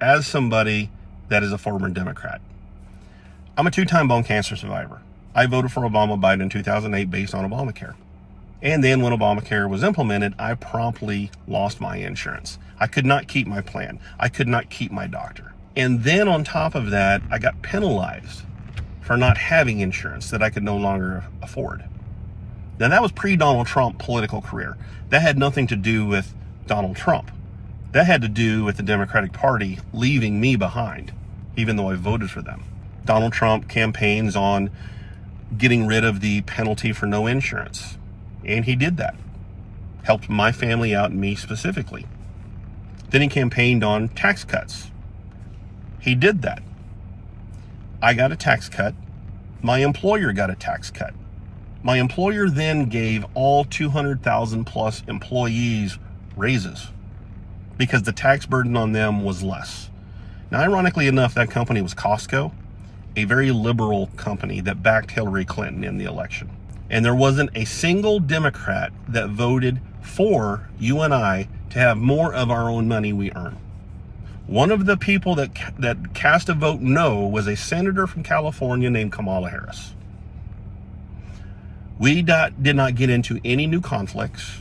as somebody that is a former Democrat. I'm a 2-time bone cancer survivor. I voted for Obama Biden in 2008 based on Obamacare. And then when Obamacare was implemented, I promptly lost my insurance. I could not keep my plan. I could not keep my doctor. And then on top of that, I got penalized for not having insurance that I could no longer afford. Now that was pre-Donald Trump political career. That had nothing to do with Donald Trump. That had to do with the Democratic Party leaving me behind, even though I voted for them. Donald Trump campaigns on getting rid of the penalty for no insurance. And he did that. Helped my family out and me specifically. Then he campaigned on tax cuts. He did that. I got a tax cut. My employer got a tax cut. My employer then gave all 200,000 plus employees raises because the tax burden on them was less. Now, ironically enough, that company was Costco, a very liberal company that backed Hillary Clinton in the election. And there wasn't a single Democrat that voted for you and I to have more of our own money we earn. One of the people that cast a vote no was a senator from California named Kamala Harris. We did not get into any new conflicts.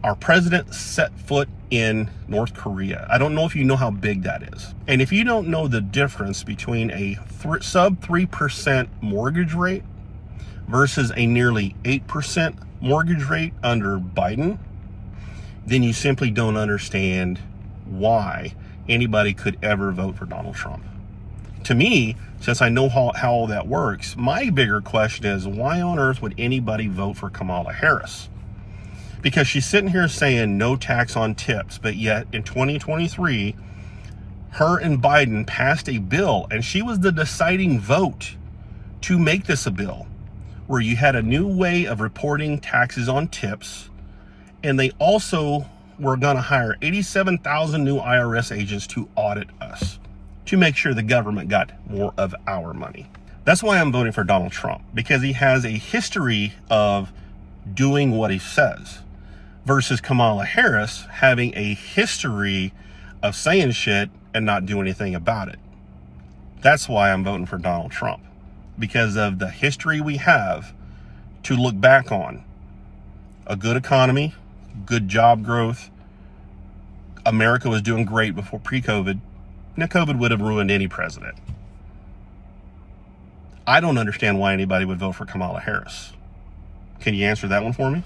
Our president set foot in North Korea. I don't know if you know how big that is. And if you don't know the difference between a sub 3% mortgage rate versus a nearly 8% mortgage rate under Biden, then you simply don't understand why anybody could ever vote for Donald Trump. To me, since I know how all that works, my bigger question is, why on earth would anybody vote for Kamala Harris? Because she's sitting here saying no tax on tips, but yet in 2023, her and Biden passed a bill, and she was the deciding vote to make this a bill where you had a new way of reporting taxes on tips, and they also were going to hire 87,000 new IRS agents to audit us, to make sure the government got more of our money. That's why I'm voting for Donald Trump, because he has a history of doing what he says, versus Kamala Harris having a history of saying shit and not doing anything about it. That's why I'm voting for Donald Trump, because of the history we have to look back on. A good economy, good job growth. America was doing great before pre-COVID. Now, COVID would have ruined any president. I don't understand why anybody would vote for Kamala Harris. Can you answer that one for me?